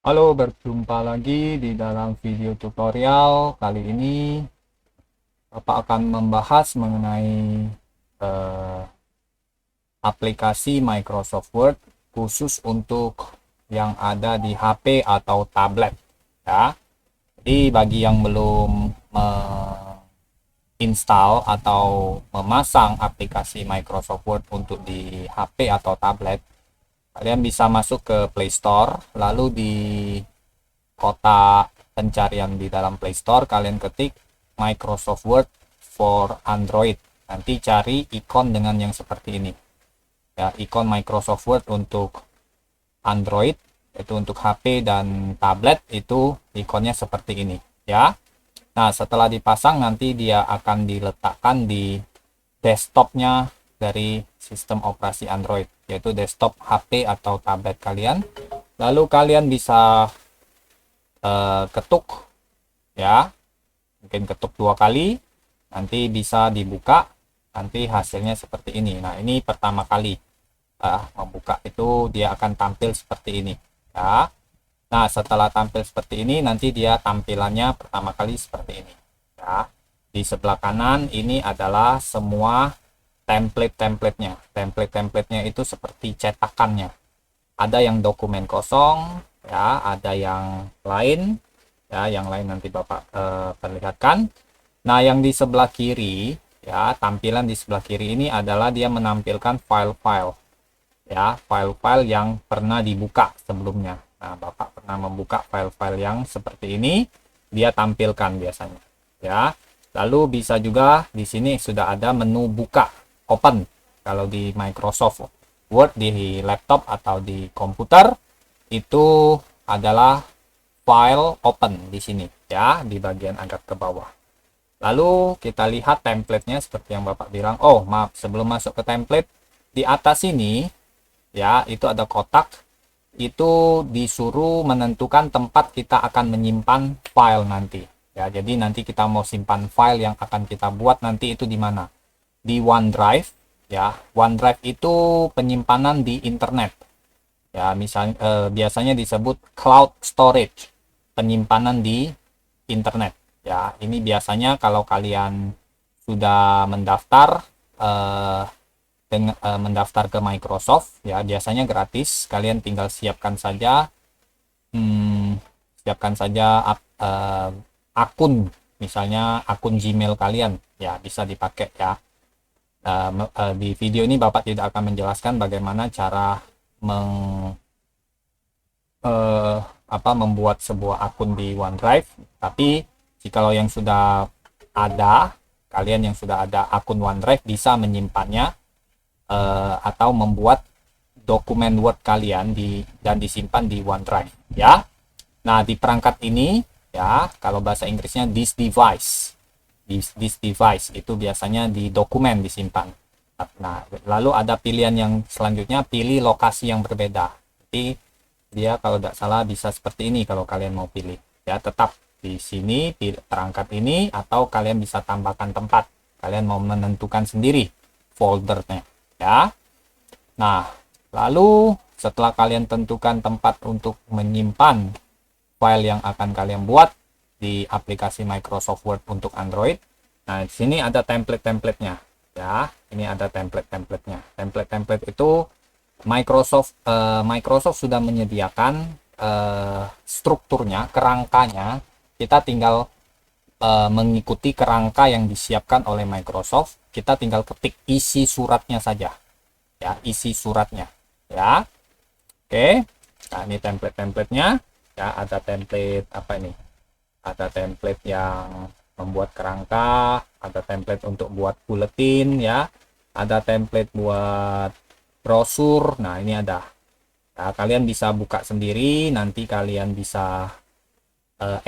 Halo, berjumpa lagi di dalam video tutorial. Kali ini Bapak akan membahas mengenai eh, aplikasi Microsoft Word khusus untuk yang ada di HP atau tablet. Ya, jadi bagi yang belum menginstal atau memasang aplikasi Microsoft Word untuk di HP atau tablet, kalian bisa masuk ke Play Store, lalu di kotak pencarian di dalam Play Store kalian ketik Microsoft Word for Android, nanti cari ikon dengan yang seperti ini ya, ikon Microsoft Word untuk Android, itu untuk HP dan tablet itu ikonnya seperti ini ya. Nah, setelah dipasang nanti dia akan diletakkan di desktopnya dari sistem operasi Android, yaitu desktop HP atau tablet kalian. Lalu kalian bisa ketuk ya, mungkin ketuk 2 kali, nanti bisa dibuka, nanti hasilnya seperti ini. Nah, ini pertama kali membuka itu dia akan tampil seperti ini ya. Nah, setelah tampil seperti ini nanti dia tampilannya pertama kali seperti ini ya. Di sebelah kanan ini adalah semua template-templatenya itu seperti cetakannya, ada yang dokumen kosong ya, ada yang lain ya, yang lain nanti Bapak perlihatkan. Nah, yang di sebelah kiri ya, tampilan di sebelah kiri ini adalah dia menampilkan file-file ya, file-file yang pernah dibuka sebelumnya. Nah, Bapak pernah membuka file-file yang seperti ini, dia tampilkan biasanya ya. Lalu bisa juga di sini sudah ada menu buka, open. Kalau di Microsoft Word di laptop atau di komputer itu adalah file open di sini ya, di bagian agak ke bawah. Lalu kita lihat template-nya seperti yang Bapak bilang. Oh, maaf, sebelum masuk ke template, di atas ini ya, itu ada kotak. Itu disuruh menentukan tempat kita akan menyimpan file nanti. Ya, jadi nanti kita mau simpan file yang akan kita buat nanti itu di mana? Di OneDrive ya. OneDrive itu penyimpanan di internet. Ya, misalnya biasanya disebut cloud storage, penyimpanan di internet. Ya, ini biasanya kalau kalian sudah mendaftar mendaftar ke Microsoft ya, biasanya gratis. Kalian tinggal siapkan saja akun, misalnya akun Gmail kalian ya, bisa dipakai ya. Di video ini Bapak tidak akan menjelaskan bagaimana cara membuat sebuah akun di OneDrive, tapi jikalau yang sudah ada, kalian yang sudah ada akun OneDrive bisa menyimpannya atau membuat dokumen Word kalian dan disimpan di OneDrive ya. Nah, di perangkat ini ya, kalau bahasa Inggrisnya this device itu biasanya di dokumen disimpan. Nah, lalu ada pilihan yang selanjutnya, pilih lokasi yang berbeda. Jadi dia kalau tidak salah bisa seperti ini kalau kalian mau pilih ya, tetap di sini perangkat ini, atau kalian bisa tambahkan tempat, kalian mau menentukan sendiri foldernya ya. Nah, lalu setelah kalian tentukan tempat untuk menyimpan file yang akan kalian buat di aplikasi Microsoft Word untuk Android, nah di sini ada template-templatenya ya. Ini ada template-templatenya. Template-template itu Microsoft sudah menyediakan strukturnya, kerangkanya. Kita tinggal mengikuti kerangka yang disiapkan oleh Microsoft. Kita tinggal ketik isi suratnya saja ya, isi suratnya ya. Oke, nah ini template-templatenya ya. Ada template apa ini, ada template yang membuat kerangka, ada template untuk buat buletin ya, ada template buat brosur. Nah, ini ada. Nah, kalian bisa buka sendiri, nanti kalian bisa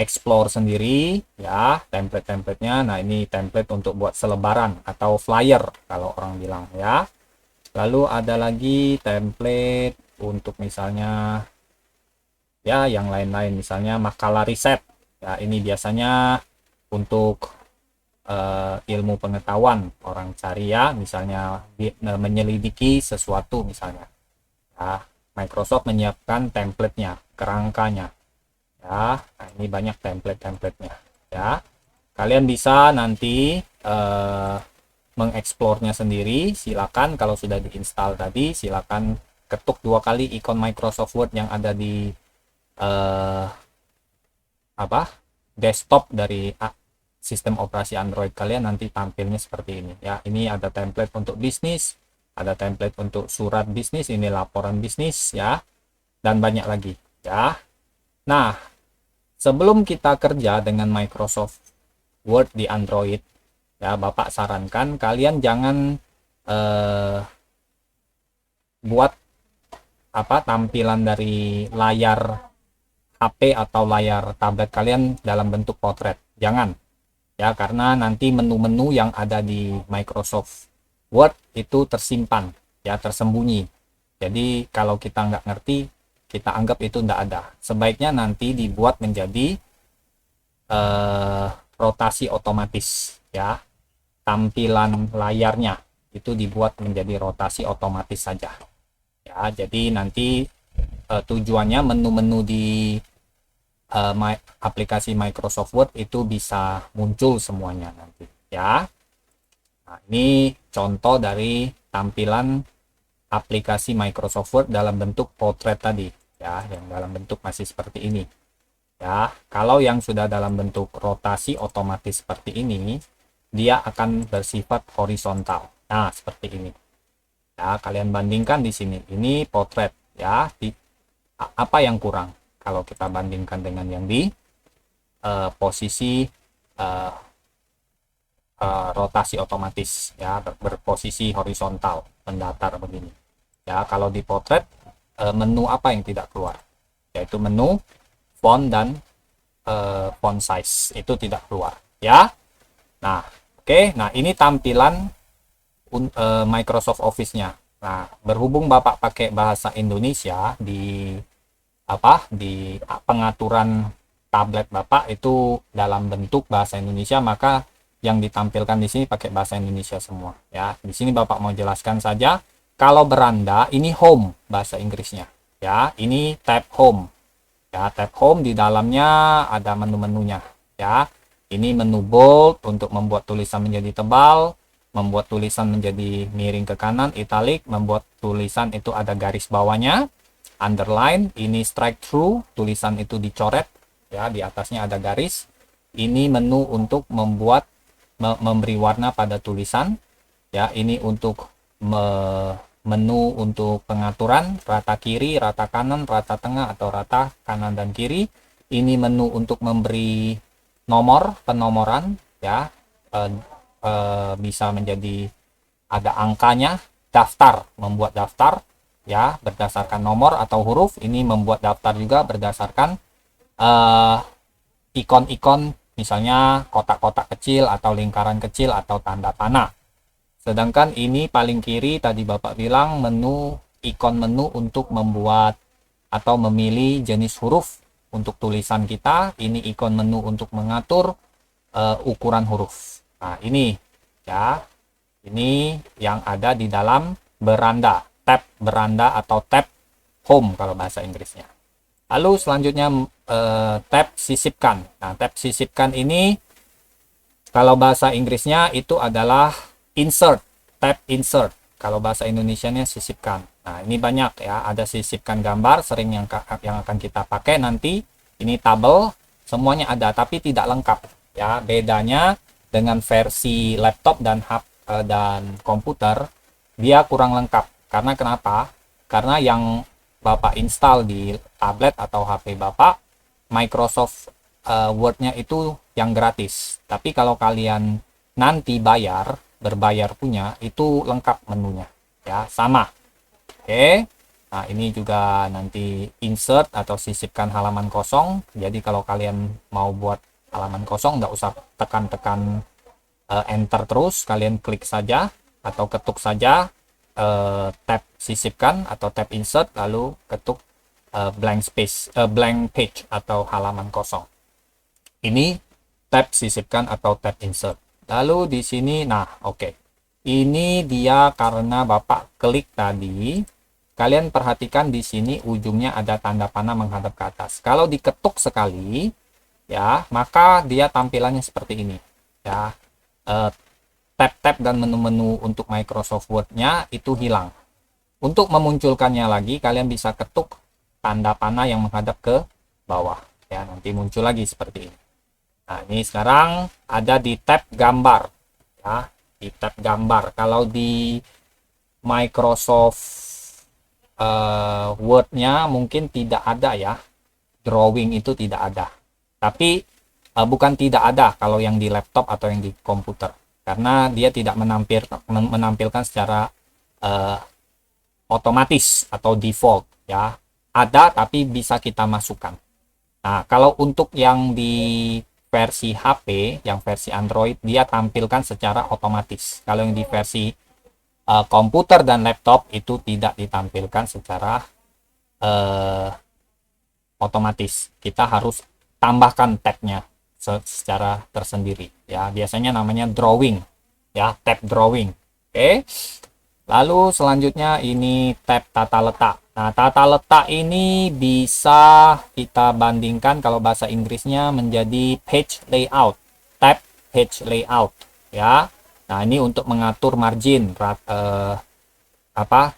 explore sendiri ya template-templatenya. Nah, ini template untuk buat selebaran atau flyer kalau orang bilang ya. Lalu ada lagi template untuk misalnya ya yang lain-lain, misalnya makalah riset ya. Ini biasanya untuk ilmu pengetahuan orang cari ya, misalnya menyelidiki sesuatu misalnya ya. Microsoft menyiapkan templatenya, kerangkanya Ya, nah, ini banyak template-templatenya. Ya, kalian bisa nanti mengeksplornya sendiri. Silakan kalau sudah diinstal tadi, silakan ketuk 2 kali ikon Microsoft Word yang ada di eh, apa desktop dari sistem operasi Android kalian, nanti tampilnya seperti ini ya. Ini ada template untuk bisnis, ada template untuk surat bisnis, ini laporan bisnis ya, dan banyak lagi ya. Nah, sebelum kita kerja dengan Microsoft Word di Android ya, Bapak sarankan kalian jangan buat tampilan dari layar HP atau layar tablet kalian dalam bentuk potret. Jangan ya, karena nanti menu-menu yang ada di Microsoft Word itu tersimpan ya, tersembunyi. Jadi kalau kita nggak ngerti, kita anggap itu nggak ada. Sebaiknya nanti dibuat menjadi rotasi otomatis ya. Tampilan layarnya itu dibuat menjadi rotasi otomatis saja ya. Jadi nanti tujuannya menu-menu di aplikasi Microsoft Word itu bisa muncul semuanya nanti ya. Nah, ini contoh dari tampilan aplikasi Microsoft Word dalam bentuk potret tadi ya, yang dalam bentuk masih seperti ini ya. Kalau yang sudah dalam bentuk rotasi otomatis seperti ini, dia akan bersifat horizontal. Nah, seperti ini ya. Kalian bandingkan di sini, ini potret ya. Apa yang kurang kalau kita bandingkan dengan yang di posisi rotasi otomatis ya, berposisi horizontal, mendatar begini ya. Kalau di potret, menu apa yang tidak keluar, yaitu menu font dan font size itu tidak keluar ya. Nah, oke. Nah, ini tampilan Microsoft Office-nya. Nah, berhubung Bapak pakai bahasa Indonesia di pengaturan tablet Bapak itu dalam bentuk bahasa Indonesia, maka yang ditampilkan di sini pakai bahasa Indonesia semua ya. Di sini Bapak mau jelaskan saja, kalau beranda ini home bahasa Inggrisnya ya. Ini tab home ya. Tab home di dalamnya ada menu-menunya ya. Ini menu bold untuk membuat tulisan menjadi tebal, membuat tulisan menjadi miring ke kanan, italic, membuat tulisan itu ada garis bawahnya, underline, ini strike through, tulisan itu dicoret ya, di atasnya ada garis. Ini menu untuk membuat memberi warna pada tulisan ya. Ini untuk menu untuk pengaturan rata kiri, rata kanan, rata tengah atau rata kanan dan kiri. Ini menu untuk memberi nomor, penomoran ya, bisa menjadi ada angkanya. Daftar, membuat daftar ya berdasarkan nomor atau huruf. Ini membuat daftar juga berdasarkan ikon-ikon, misalnya kotak-kotak kecil atau lingkaran kecil atau tanda panah. Sedangkan ini paling kiri tadi Bapak bilang menu, ikon menu untuk membuat atau memilih jenis huruf untuk tulisan kita. Ini ikon menu untuk mengatur ukuran huruf. Nah, ini ya, ini yang ada di dalam beranda, tab beranda atau tab home kalau bahasa Inggrisnya. Lalu selanjutnya tab sisipkan. Nah, tab sisipkan ini kalau bahasa Inggrisnya itu adalah insert, tab insert. Kalau bahasa Indonesianya sisipkan. Nah, ini banyak ya, ada sisipkan gambar sering yang akan kita pakai nanti. Ini tabel, semuanya ada tapi tidak lengkap ya. Bedanya dengan versi laptop dan komputer, dia kurang lengkap. Karena kenapa? Karena yang Bapak install di tablet atau HP Bapak, Microsoft Word-nya itu yang gratis. Tapi kalau kalian nanti berbayar punya, itu lengkap menunya ya, sama. Oke. Nah, ini juga nanti insert atau sisipkan halaman kosong. Jadi kalau kalian mau buat halaman kosong, nggak usah tekan-tekan enter terus, kalian klik saja atau ketuk saja tab sisipkan atau tab insert, lalu ketuk blank page atau halaman kosong. Ini tab sisipkan atau tab insert. Lalu di sini, nah oke. Ini dia karena Bapak klik tadi kalian perhatikan di sini ujungnya ada tanda panah menghadap ke atas. Kalau diketuk sekali, ya, maka dia tampilannya seperti ini. Ya, tab-tab dan menu-menu untuk Microsoft Word-nya itu hilang. Untuk memunculkannya lagi, kalian bisa ketuk tanda panah yang menghadap ke bawah. Ya, nanti muncul lagi seperti ini. Nah, ini sekarang ada di tab gambar. Ya, di tab gambar. Kalau di Microsoft Word-nya mungkin tidak ada ya. Drawing itu tidak ada. Tapi bukan tidak ada kalau yang di laptop atau yang di komputer. Karena dia tidak menampilkan secara otomatis atau default ya. Ada tapi bisa kita masukkan. Nah, kalau untuk yang di versi HP, yang versi Android, dia tampilkan secara otomatis. Kalau yang di versi komputer dan laptop itu tidak ditampilkan secara otomatis. Kita harus tambahkan tabnya secara tersendiri. Ya, biasanya namanya drawing. Ya, tab drawing. Oke. Lalu selanjutnya ini tab tata letak. Nah, tata letak ini bisa kita bandingkan kalau bahasa Inggrisnya menjadi page layout. Tab page layout, ya. Nah, ini untuk mengatur margin,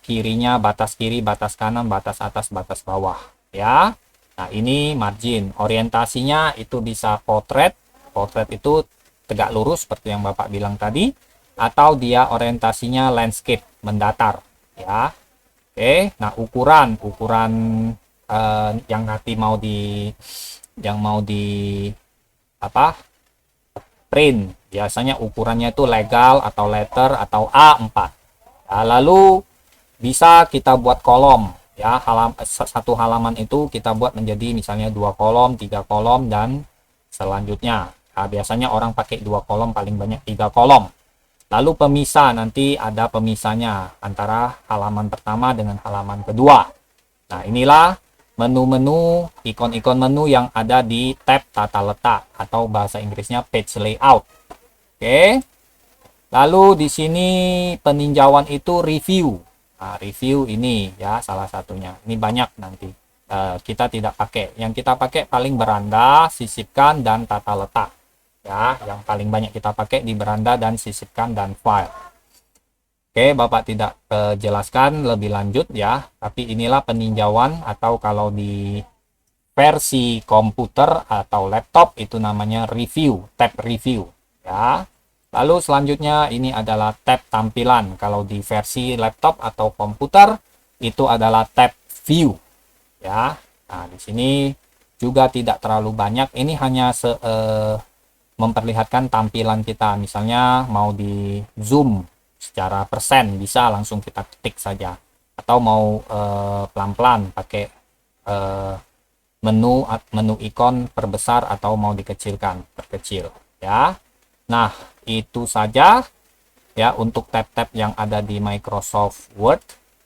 kirinya, batas kiri, batas kanan, batas atas, batas bawah, ya. Nah, ini margin. Orientasinya itu bisa portrait. Portrait itu tegak lurus seperti yang Bapak bilang tadi, atau dia orientasinya landscape, mendatar, ya. Oke, nah ukuran yang nanti mau di print, biasanya ukurannya itu legal atau letter atau A4. Nah, lalu bisa kita buat kolom, ya. Satu halaman itu kita buat menjadi misalnya 2 kolom, 3 kolom, dan selanjutnya. Nah, biasanya orang pakai 2 kolom, paling banyak 3 kolom. Lalu pemisah, nanti ada pemisahnya antara halaman pertama dengan halaman kedua. Nah, inilah menu-menu, ikon-ikon menu yang ada di tab tata letak atau bahasa Inggrisnya page layout. Oke. Lalu di sini peninjauan itu review. Nah, review ini ya salah satunya. Ini banyak nanti. Kita tidak pakai. Yang kita pakai paling beranda, sisipkan, dan tata letak. Ya, yang paling banyak kita pakai di beranda dan sisipkan dan file. Oke, Bapak tidak jelaskan lebih lanjut ya, tapi inilah peninjauan, atau kalau di versi komputer atau laptop itu namanya review, tab review ya. Lalu selanjutnya ini adalah tab tampilan. Kalau di versi laptop atau komputer itu adalah tab view ya. Nah, di sini juga tidak terlalu banyak. Ini hanya memperlihatkan tampilan kita. Misalnya mau di zoom secara persen, bisa langsung kita ketik saja. Atau mau pelan-pelan pakai menu ikon perbesar atau mau dikecilkan, perkecil ya. Nah, itu saja ya untuk tab-tab yang ada di Microsoft Word.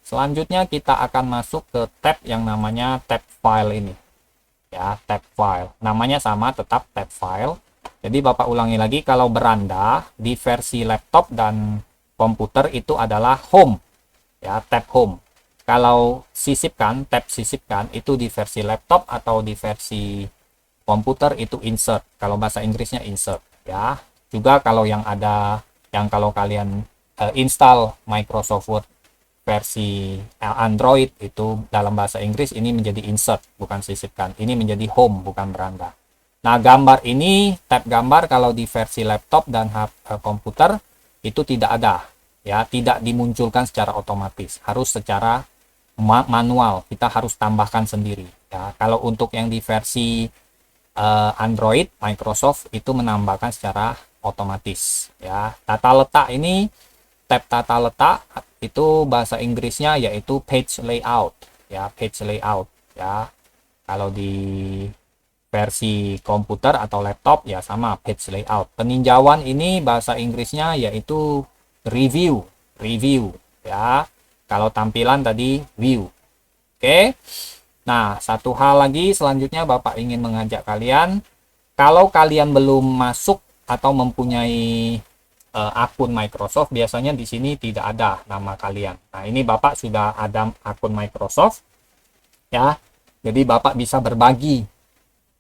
Selanjutnya kita akan masuk ke tab yang namanya tab file ini. Ya, tab file. Namanya sama, tetap tab file. Jadi Bapak ulangi lagi, kalau beranda di versi laptop dan komputer itu adalah home, ya, tab home. Kalau sisipkan, tab sisipkan itu di versi laptop atau di versi komputer itu insert. Kalau bahasa Inggrisnya insert, ya. Juga kalau yang kalau kalian install Microsoft Word versi Android itu dalam bahasa Inggris ini menjadi insert, bukan sisipkan. Ini menjadi home, bukan beranda. Nah, gambar ini, tab gambar kalau di versi laptop dan komputer itu tidak ada, ya, tidak dimunculkan secara otomatis, harus secara manual, kita harus tambahkan sendiri. Ya, kalau untuk yang di versi Android, Microsoft itu menambahkan secara otomatis. Ya, tata letak ini, tab tata letak itu bahasa Inggrisnya yaitu page layout, ya, page layout, ya. Kalau di versi komputer atau laptop ya sama, page layout. Peninjauan ini bahasa Inggrisnya yaitu review ya. Kalau tampilan tadi view. Oke. Nah, satu hal lagi selanjutnya Bapak ingin mengajak kalian, kalau kalian belum masuk atau mempunyai akun Microsoft, biasanya di sini tidak ada nama kalian. Nah, ini Bapak sudah ada akun Microsoft ya. Jadi Bapak bisa berbagi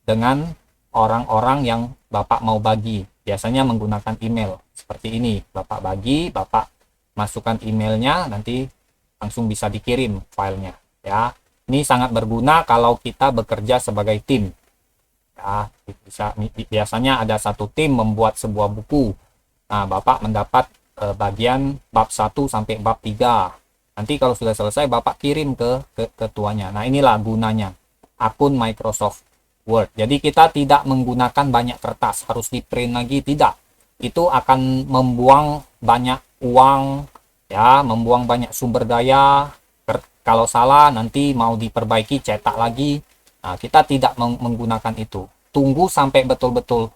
dengan orang-orang yang Bapak mau bagi. Biasanya menggunakan email seperti ini. Bapak bagi, Bapak masukkan emailnya, nanti langsung bisa dikirim filenya ya. Ini sangat berguna kalau kita bekerja sebagai tim ya. Biasanya ada satu tim membuat sebuah buku. Nah, Bapak mendapat bagian bab 1 sampai bab 3. Nanti kalau sudah selesai Bapak kirim ke ketuanya. Nah, inilah gunanya akun Microsoft Word. Jadi kita tidak menggunakan banyak kertas, harus di print lagi, tidak. Itu akan membuang banyak uang ya, membuang banyak sumber daya. Kalau salah nanti mau diperbaiki cetak lagi. Nah, kita tidak menggunakan itu. Tunggu sampai betul-betul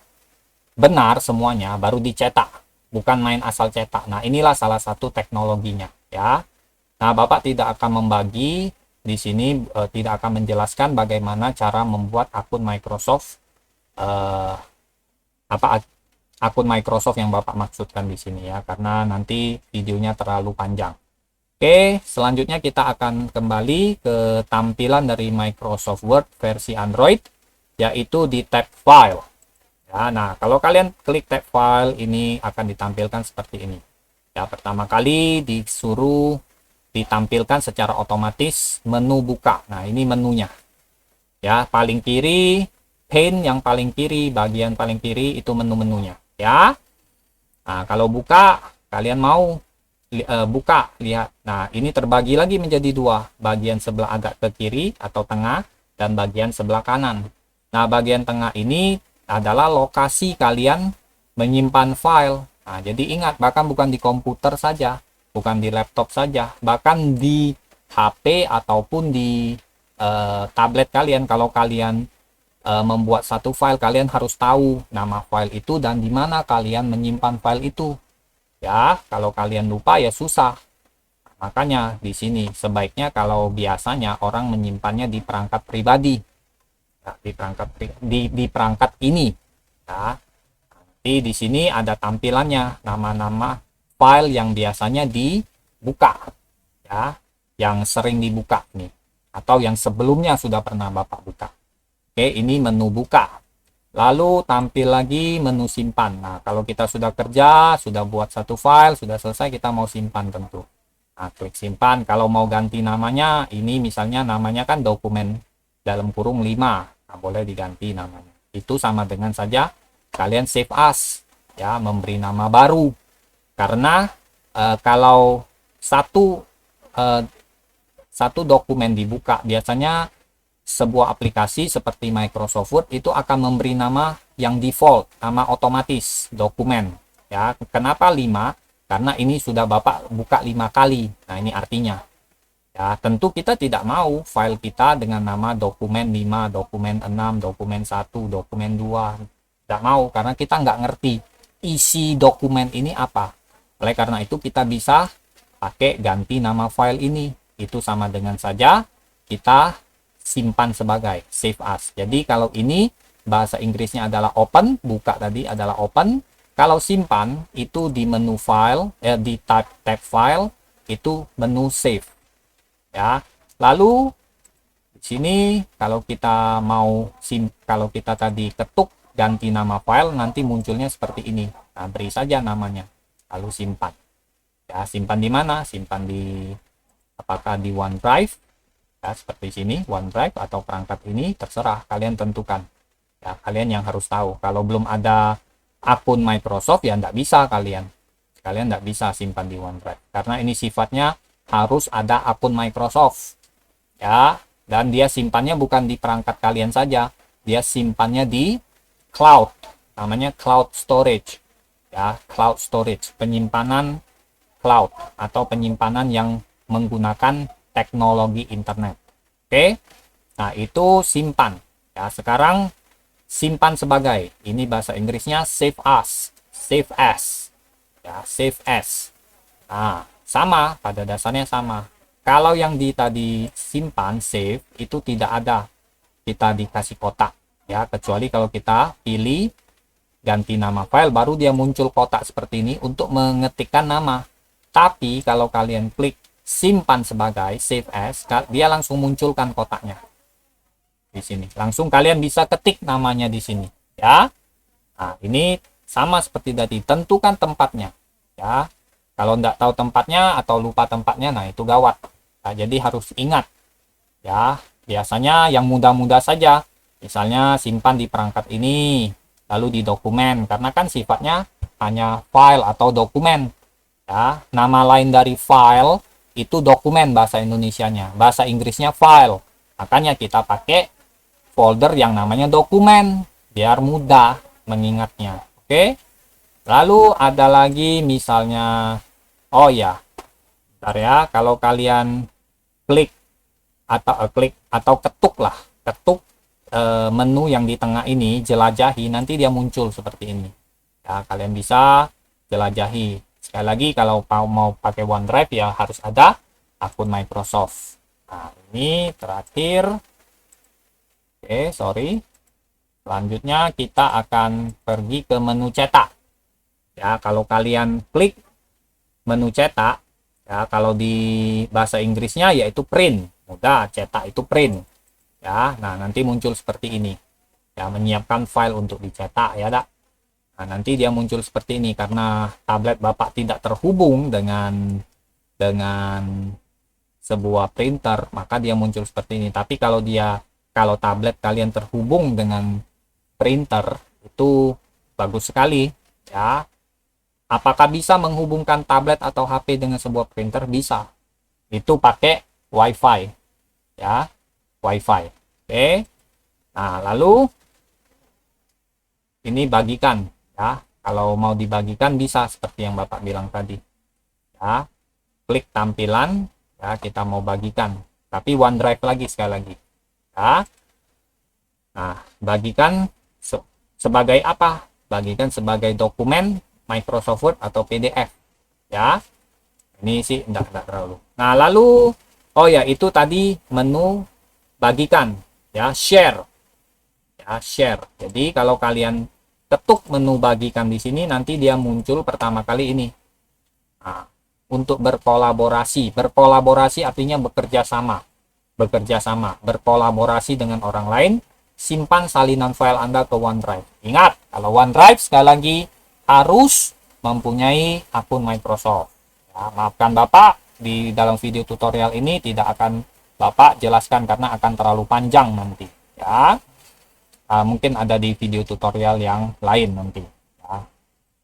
benar semuanya baru dicetak, bukan main asal cetak. Nah, inilah salah satu teknologinya ya. Nah, Bapak tidak akan membagi di sini, tidak akan menjelaskan bagaimana cara membuat akun Microsoft, akun Microsoft yang Bapak maksudkan di sini ya, karena nanti videonya terlalu panjang. Oke, selanjutnya kita akan kembali ke tampilan dari Microsoft Word versi Android, yaitu di tab File. Ya, nah, kalau kalian klik tab File, ini akan ditampilkan seperti ini. Ya, pertama kali disuruh ditampilkan secara otomatis menu buka. Nah, ini menunya. Ya, paling kiri, pane yang paling kiri, bagian paling kiri itu menu-menunya. Ya. Nah, kalau buka, kalian mau buka, lihat. Nah, ini terbagi lagi menjadi dua. Bagian sebelah agak ke kiri atau tengah, dan bagian sebelah kanan. Nah, bagian tengah ini adalah lokasi kalian menyimpan file. Nah, jadi ingat, bahkan bukan di komputer saja, bukan di laptop saja, bahkan di HP ataupun di tablet kalian. Kalau kalian membuat satu file, kalian harus tahu nama file itu dan di mana kalian menyimpan file itu. Ya, kalau kalian lupa ya susah. Makanya di sini sebaiknya, kalau biasanya orang menyimpannya di perangkat pribadi. Ya, di perangkat ini. Ya. Nanti di sini ada tampilannya, nama-nama file yang biasanya dibuka ya, yang sering dibuka nih, atau yang sebelumnya sudah pernah Bapak buka. Oke, ini menu buka. Lalu tampil lagi menu simpan. Nah, kalau kita sudah kerja, sudah buat satu file, sudah selesai, kita mau simpan tentu. Nah, klik simpan. Kalau mau ganti namanya, ini misalnya namanya kan dokumen dalam kurung 5. Nah, boleh diganti namanya. Itu sama dengan saja kalian save as ya, memberi nama baru. Karena kalau satu dokumen dibuka, biasanya sebuah aplikasi seperti Microsoft Word itu akan memberi nama yang default, nama otomatis dokumen ya. Kenapa 5? Karena ini sudah Bapak buka 5 kali. Nah, ini artinya ya, tentu kita tidak mau file kita dengan nama dokumen 5, dokumen 6, dokumen 1, dokumen 2. Tidak mau, karena kita nggak ngerti isi dokumen ini apa. Oleh karena itu kita bisa pakai ganti nama file ini. Itu sama dengan saja kita simpan sebagai save as. Jadi kalau ini bahasa Inggrisnya adalah open, buka tadi adalah open. Kalau simpan itu di menu file, di tab file itu menu save. Ya. Lalu di sini kalau kita mau kalau kita tadi ketuk ganti nama file, nanti munculnya seperti ini. Nah, beri saja namanya, lalu simpan. Ya, simpan di mana? Simpan di, apakah di OneDrive? Ya, seperti sini, OneDrive atau perangkat ini, terserah kalian tentukan. Ya, kalian yang harus tahu. Kalau belum ada akun Microsoft, ya enggak bisa kalian. Kalian enggak bisa simpan di OneDrive. Karena ini sifatnya harus ada akun Microsoft. Ya, dan dia simpannya bukan di perangkat kalian saja. Dia simpannya di cloud. Namanya cloud storage. Ya, cloud storage, penyimpanan cloud atau penyimpanan yang menggunakan teknologi internet. Oke. Nah, itu simpan. Ya, sekarang simpan sebagai. Ini bahasa Inggrisnya save as. Save as. Ya, save as. Nah, sama, pada dasarnya sama. Kalau yang tadi simpan save itu tidak ada kita dikasih kotak ya, kecuali kalau kita pilih ganti nama file, baru dia muncul kotak seperti ini untuk mengetikkan nama. Tapi kalau kalian klik simpan sebagai, save as, dia langsung munculkan kotaknya di sini. Langsung kalian bisa ketik namanya di sini, ya. Nah, ini sama seperti tadi, tentukan tempatnya, ya. Kalau nggak tahu tempatnya atau lupa tempatnya, nah itu gawat. Nah, jadi harus ingat, ya. Biasanya yang mudah-mudah saja, misalnya simpan di perangkat ini, lalu di dokumen, karena kan sifatnya hanya file atau dokumen, ya. Nama lain dari file itu dokumen bahasa Indonesianya, bahasa Inggrisnya file. Makanya kita pakai folder yang namanya dokumen biar mudah mengingatnya. Oke. Lalu ada lagi misalnya, oh ya, bentar ya, kalau kalian klik atau ketuk menu yang di tengah ini, jelajahi, nanti dia muncul seperti ini. Ya, kalian bisa jelajahi. Sekali lagi, kalau mau pakai OneDrive ya harus ada akun Microsoft. Nah, ini terakhir. Oke, sorry. Selanjutnya kita akan pergi ke menu cetak. Ya, kalau kalian klik menu cetak, ya, kalau di bahasa Inggrisnya yaitu print. Mudah, cetak itu print. Ya, nah nanti muncul seperti ini. Ya, menyiapkan file untuk dicetak, ya, Dak. Nah, nanti dia muncul seperti ini karena tablet Bapak tidak terhubung dengan sebuah printer, maka dia muncul seperti ini. Tapi kalau tablet kalian terhubung dengan printer, itu bagus sekali, ya. Apakah bisa menghubungkan tablet atau HP dengan sebuah printer? Bisa. Itu pakai WiFi, ya, WiFi. Oke. Nah, lalu ini bagikan, ya. Kalau mau dibagikan bisa seperti yang Bapak bilang tadi, ya. Klik tampilan, ya, kita mau bagikan, tapi OneDrive lagi, sekali lagi, ya. Nah, bagikan sebagai apa? Bagikan sebagai dokumen Microsoft Word atau PDF, ya. Ini sih enggak terlalu. Nah, lalu oh ya, itu tadi menu bagikan, ya, share. Ya, share. Jadi kalau kalian ketuk menu bagikan di sini, nanti dia muncul pertama kali ini. Nah, untuk berkolaborasi. Berkolaborasi artinya bekerja sama. Bekerja sama, berkolaborasi dengan orang lain. Simpan salinan file Anda ke OneDrive. Ingat, kalau OneDrive sekali lagi harus mempunyai akun Microsoft. Ya, maafkan Bapak, di dalam video tutorial ini tidak akan Bapak jelaskan karena akan terlalu panjang nanti, ya. Mungkin ada di video tutorial yang lain nanti, ya.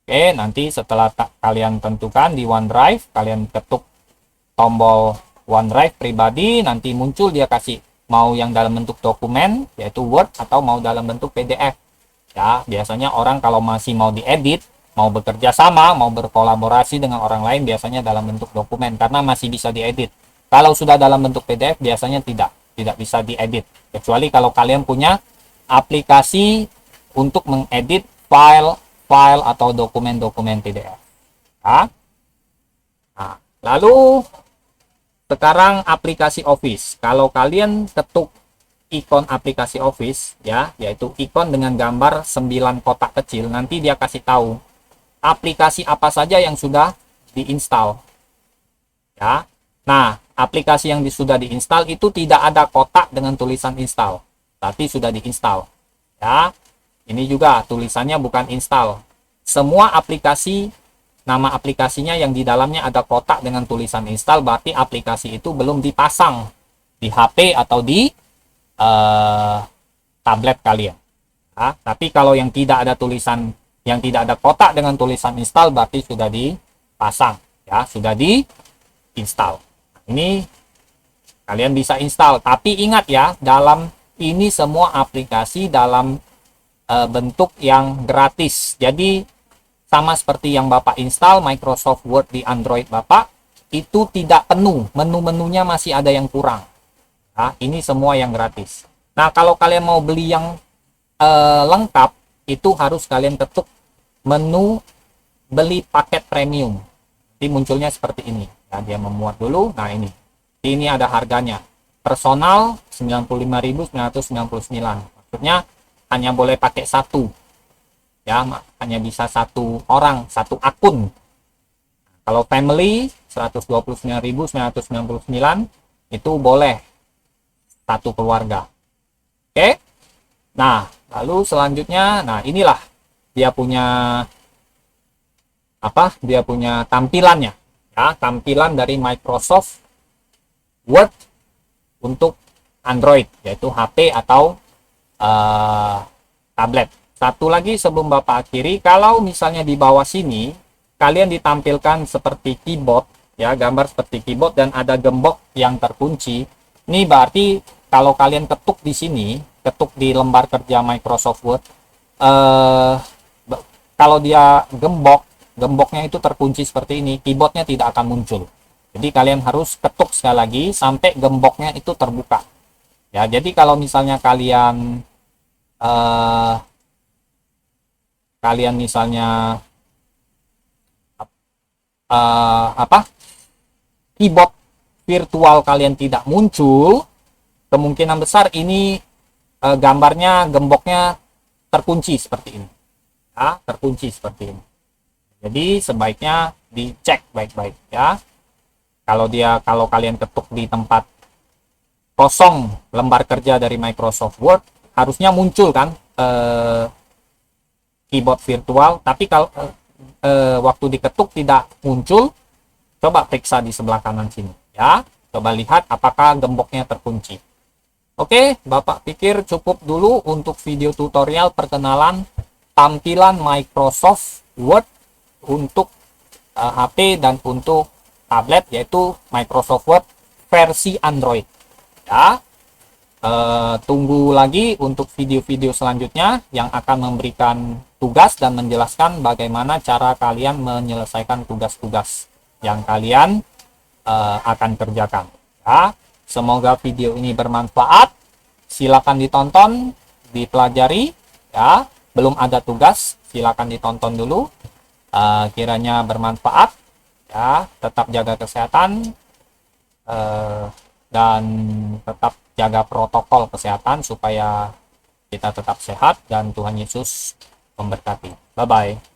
Oke, nanti setelah kalian tentukan di OneDrive, kalian ketuk tombol OneDrive pribadi, nanti muncul dia kasih mau yang dalam bentuk dokumen yaitu Word atau mau dalam bentuk PDF, ya. Biasanya orang kalau masih mau diedit, mau bekerja sama, mau berkolaborasi dengan orang lain, biasanya dalam bentuk dokumen karena masih bisa diedit. Kalau sudah dalam bentuk PDF biasanya tidak bisa diedit, kecuali kalau kalian punya aplikasi untuk mengedit file atau dokumen-dokumen PDF. Ya. Nah, lalu sekarang aplikasi Office. Kalau kalian ketuk ikon aplikasi Office, ya, yaitu ikon dengan gambar 9 kotak kecil, nanti dia kasih tahu aplikasi apa saja yang sudah diinstal, ya. Nah, aplikasi yang sudah diinstal itu tidak ada kotak dengan tulisan install, tapi sudah diinstal, ya. Ini juga tulisannya bukan install. Semua aplikasi, nama aplikasinya yang di dalamnya ada kotak dengan tulisan install, berarti aplikasi itu belum dipasang di HP atau di tablet kalian, ya. Tapi kalau yang tidak ada tulisan, yang tidak ada kotak dengan tulisan install, berarti sudah dipasang, ya, sudah diinstal. Ini kalian bisa install, tapi ingat ya, dalam ini semua aplikasi dalam bentuk yang gratis. Jadi sama seperti yang Bapak install Microsoft Word di Android Bapak, itu tidak penuh, menu-menunya masih ada yang kurang. Nah, ini semua yang gratis. Nah, kalau kalian mau beli yang lengkap, itu harus kalian ketuk menu beli paket premium. Nanti munculnya seperti ini. Nah, dia memuat dulu. Nah, ini ada harganya. Personal 95.999. Maksudnya hanya boleh pakai satu. ya, hanya bisa satu orang, satu akun. Kalau family 129.999 itu boleh satu keluarga. Oke. Nah, lalu selanjutnya, nah inilah dia punya apa? Dia punya tampilannya. Ya, tampilan dari Microsoft Word untuk Android, yaitu HP atau tablet. Satu lagi sebelum Bapak akhiri, kalau misalnya di bawah sini kalian ditampilkan seperti keyboard, ya, gambar seperti keyboard dan ada gembok yang terkunci. Ini berarti kalau kalian ketuk di sini, ketuk di lembar kerja Microsoft Word, kalau dia gemboknya itu terkunci seperti ini, keyboardnya tidak akan muncul. Jadi kalian harus ketuk sekali lagi sampai gemboknya itu terbuka. Ya, jadi kalau misalnya kalian misalnya keyboard virtual kalian tidak muncul, kemungkinan besar ini gambarnya, gemboknya terkunci seperti ini. Ya, terkunci seperti ini. Jadi sebaiknya dicek baik-baik ya. Kalau kalian ketuk di tempat kosong lembar kerja dari Microsoft Word, harusnya muncul kan keyboard virtual, tapi kalau waktu diketuk tidak muncul, coba periksa di sebelah kanan sini ya. Coba lihat apakah gemboknya terkunci. Oke, Bapak pikir cukup dulu untuk video tutorial perkenalan tampilan Microsoft Word untuk HP dan untuk tablet, yaitu Microsoft Word versi Android ya. Tunggu lagi untuk video-video selanjutnya yang akan memberikan tugas dan menjelaskan bagaimana cara kalian menyelesaikan tugas-tugas yang kalian akan kerjakan ya. Semoga video ini bermanfaat. Silakan ditonton, dipelajari ya. Belum ada tugas, silakan ditonton dulu. Kiranya bermanfaat ya. Tetap jaga kesehatan dan tetap jaga protokol kesehatan supaya kita tetap sehat dan Tuhan Yesus memberkati. Bye bye.